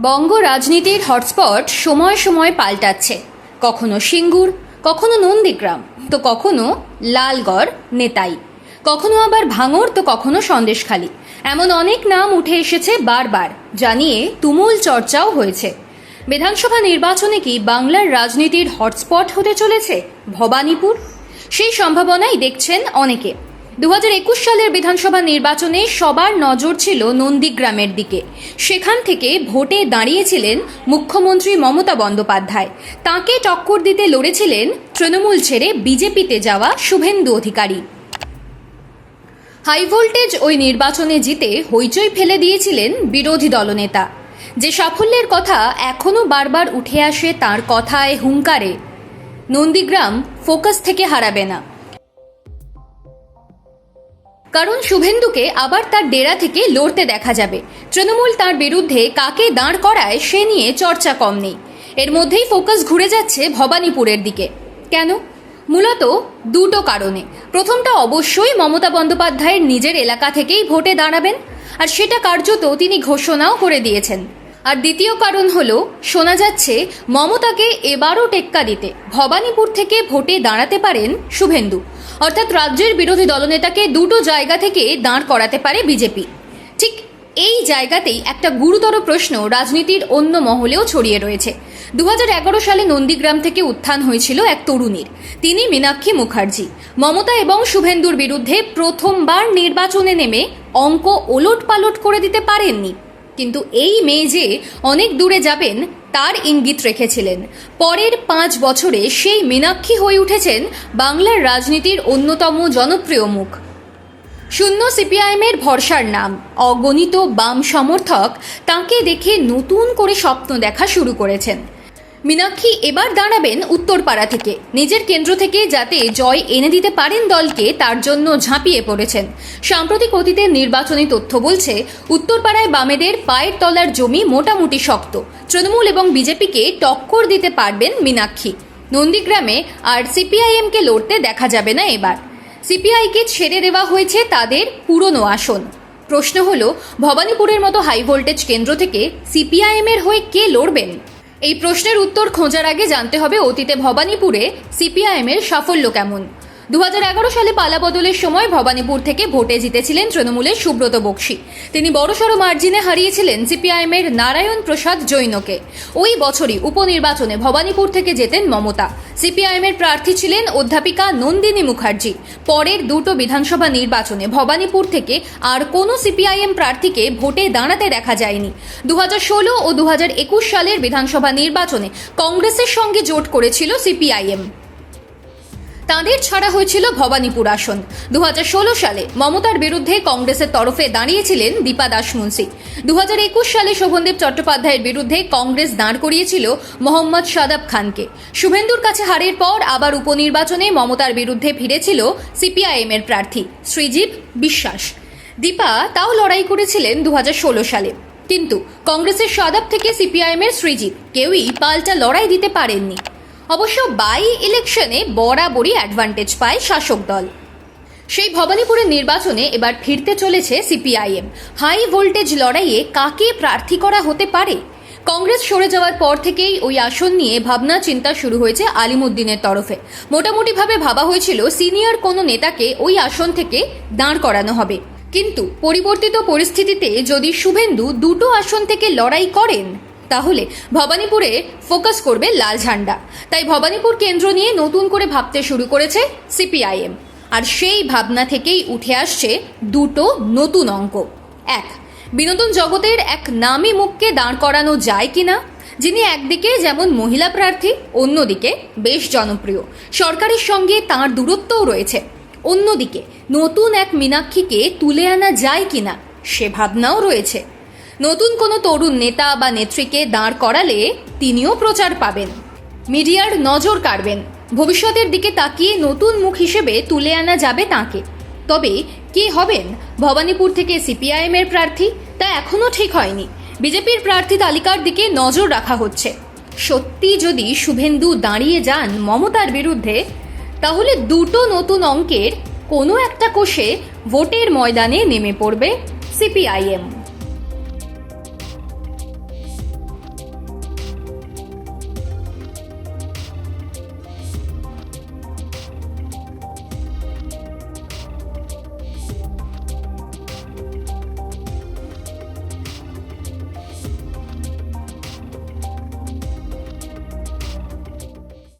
বঙ্গ রাজনীতির হটস্পট সময় সময় পাল্টাচ্ছে। কখনো সিঙ্গুর, কখনো নন্দীগ্রাম, তো কখনো লালগড় নেতাই, কখনো আবার ভাঙড়, তো কখনো সন্দেশখালি। এমন অনেক নাম উঠে এসেছে বারবার, জানিয়ে তুমুল চর্চাও হয়েছে। বিধানসভা নির্বাচনে কি বাংলার রাজনীতির হটস্পট হতে চলেছে ভবানীপুর? সেই সম্ভাবনাই দেখছেন অনেকে। 2021 সালের বিধানসভা নির্বাচনে সবার নজর ছিল নন্দীগ্রামের দিকে। সেখান থেকে ভোটে দাঁড়িয়েছিলেন মুখ্যমন্ত্রী মমতা বন্দ্যোপাধ্যায়। তাকে টক্কর দিতে লড়েছিলেন তৃণমূল ছেড়ে বিজেপিতে যাওয়া শুভেন্দু অধিকারী। হাই ভোল্টেজ ওই নির্বাচনে জিতে হইচই ফেলে দিয়েছিলেন বিরোধী দলনেতা। যে সাফল্যের কথা এখনও বারবার উঠে আসে তার কথায়, হুঙ্কারে, নন্দীগ্রাম ফোকাস থেকে হারাবে না। কারণ শুভেন্দুকে আবার তার ডেরা থেকে লড়তে দেখা যাবে। তৃণমূল তার বিরুদ্ধে কাকে দাঁড় করায় সে নিয়ে চর্চা কম নেই। এর মধ্যেই ফোকাস ঘুরে যাচ্ছে ভবানীপুরের দিকে। কেন? মূলত দুটো কারণে। প্রথমটা অবশ্যই মমতা বন্দ্যোপাধ্যায়ের নিজের এলাকা থেকেই ভোটে দাঁড়াবেন, আর সেটা কার্যত তিনি ঘোষণাও করে দিয়েছেন। আর দ্বিতীয় কারণ হলো, শোনা যাচ্ছে মমতাকে এবারও টেক্কা দিতে ভবানীপুর থেকে ভোটে দাঁড়াতে পারেন শুভেন্দু। অর্থাৎ রাজ্যের বিরোধী দলনেতাকে দুটো জায়গা থেকে দাঁড় করাতে পারে বিজেপি। ঠিক এই জায়গাতেই একটা গুরুতর প্রশ্ন রাজনীতির অন্য মহলেও ছড়িয়ে রয়েছে। 2011 সালে নন্দীগ্রাম থেকে উত্থান হয়েছিল এক তরুণীর। তিনি মীনাক্ষী মুখার্জি। মমতা এবং শুভেন্দুর বিরুদ্ধে প্রথমবার নির্বাচনে নেমে অঙ্ক ওলট পালট করে দিতে পারেননি। কিন্তু এই মেয়ে যে অনেক দূরে যাবেন তার ইঙ্গিত রেখেছিলেন। পরের 5 বছরে সেই মীনাক্ষী হয়ে উঠেছেন বাংলার রাজনীতির অন্যতম জনপ্রিয় মুখ। শূন্য সিপিআইএমের ভরসার নাম। অগণিত বাম সমর্থক তাঁকে দেখে নতুন করে স্বপ্ন দেখা শুরু করেছেন। মীনাক্ষী এবার দাঁড়াবেন উত্তরপাড়া থেকে। নিজের কেন্দ্র থেকে যাতে জয় এনে দিতে পারেন দলকে, তার জন্য ঝাঁপিয়ে পড়েছেন। সাম্প্রতিক অতীতের নির্বাচনী তথ্য বলছে, উত্তরপাড়ায় বামেদের পায়ের তলার জমি মোটামুটি শক্ত। তৃণমূল এবং বিজেপিকে টক্কর দিতে পারবেন মীনাক্ষী। নন্দীগ্রামে আর সিপিআইএমকে লড়তে দেখা যাবে না এবার। সিপিআইকে ছেড়ে দেওয়া হয়েছে তাদের পুরনো আসন। প্রশ্ন হলো, ভবানীপুরের মতো হাই ভোল্টেজ কেন্দ্র থেকে সিপিআইএমের হয়ে কে লড়বেন? এই প্রশ্নের উত্তর খোঁজার আগে জানতে হবে অতীতে ভবানীপুরে সিপিআইএমের সাফল্য কেমন। 2011 সালে পালাবদলের সময় ভবানীপুর থেকে ভোটে জিতেছিলেন তৃণমূলের সুব্রত বক্সী। তিনি বড়সড় মার্জিনে হারিয়েছিলেন সিপিআইএমের নারায়ণ প্রসাদ জৈনকে। ওই বছরই উপনির্বাচনে ভবানীপুর থেকে জেতেন মমতা। সিপিআইএমের প্রার্থী ছিলেন অধ্যাপিকা নন্দিনী মুখার্জি। পরের দুটো বিধানসভা নির্বাচনে ভবানীপুর থেকে আর কোনো সিপিআইএম প্রার্থীকে ভোটে দাঁড়াতে দেখা যায়নি। 2016 ও 2021 সালের বিধানসভা নির্বাচনে কংগ্রেসের সঙ্গে জোট করেছিল সিপিআইএম। তাঁদের ছাড়া হয়েছিল ভবানীপুর আসন। 2016 সালে মমতার বিরুদ্ধে কংগ্রেসের তরফে দাঁড়িয়েছিলেন দীপা দাস মুন্সি। 2021 সালে শোভনদেব চট্টোপাধ্যায়ের বিরুদ্ধে কংগ্রেস দাঁড় করিয়েছিল মোহাম্মদ সাদাব খানকে। শুভেন্দুর কাছে হারের পর আবার উপনির্বাচনে মমতার বিরুদ্ধে ফিরেছিল সিপিআইএমের প্রার্থী শ্রীজীব বিশ্বাস। দীপা তাও লড়াই করেছিলেন 2016 সালে। কিন্তু কংগ্রেসের সাদাব থেকে সিপিআইএমের শ্রীজীব কেউই পাল্টা লড়াই দিতে পারেননি। অবশ্য বাই ইলেকশনে বরাবরই অ্যাডভান্টেজ পায় শাসক দল। সেই ভবানীপুরের নির্বাচনে এবার ফিরতে চলেছে সিপিআইএম। হাই ভোল্টেজ লড়াইয়ে কাকে প্রার্থী করা হতে পারে? কংগ্রেস সরে যাওয়ার পর থেকেই ওই আসন নিয়ে ভাবনা চিন্তা শুরু হয়েছে আলিমুদ্দিনের তরফে। মোটামুটিভাবে ভাবা হয়েছিল সিনিয়র কোনো নেতাকে ওই আসন থেকে দাঁড় করানো হবে। কিন্তু পরিবর্তিত পরিস্থিতিতে যদি শুভেন্দু দুটো আসন থেকে লড়াই করেন, তাহলে ভবানীপুরে ফোকাস করবে লাল ঝান্ডা। তাই ভবানীপুর কেন্দ্র নিয়ে নতুন করে ভাবতে শুরু করেছে সিপিআইএম। আর সেই ভাবনা থেকেই উঠে আসছে দুটো নতুন অঙ্ক। এক, বিনোদন জগতের এক নামী মুখকে দাঁড় করানো যায় কিনা, যিনি একদিকে যেমন মহিলা প্রার্থী, অন্যদিকে বেশ জনপ্রিয়। সরকারের সঙ্গে তাঁর দূরত্বও রয়েছে। অন্যদিকে নতুন এক মীনাক্ষীকে তুলে আনা যায় কিনা, সে ভাবনাও রয়েছে। নতুন কোনো তরুণ নেতা বা নেত্রীকে দাঁড় করালে তিনিও প্রচার পাবেন, মিডিয়ার নজর কাড়বেন। ভবিষ্যতের দিকে তাকিয়ে নতুন মুখ হিসেবে তুলে আনা যাবে তাঁকে। তবে কে হবেন ভবানীপুর থেকে সিপিআইএমের প্রার্থী, তা এখনও ঠিক হয়নি। বিজেপির প্রার্থী তালিকার দিকে নজর রাখা হচ্ছে। সত্যি যদি শুভেন্দু দাঁড়িয়ে যান মমতার বিরুদ্ধে, তাহলে দুটো নতুন অঙ্কের কোনো একটা কোষে ভোটের ময়দানে নেমে পড়বে সিপিআইএম।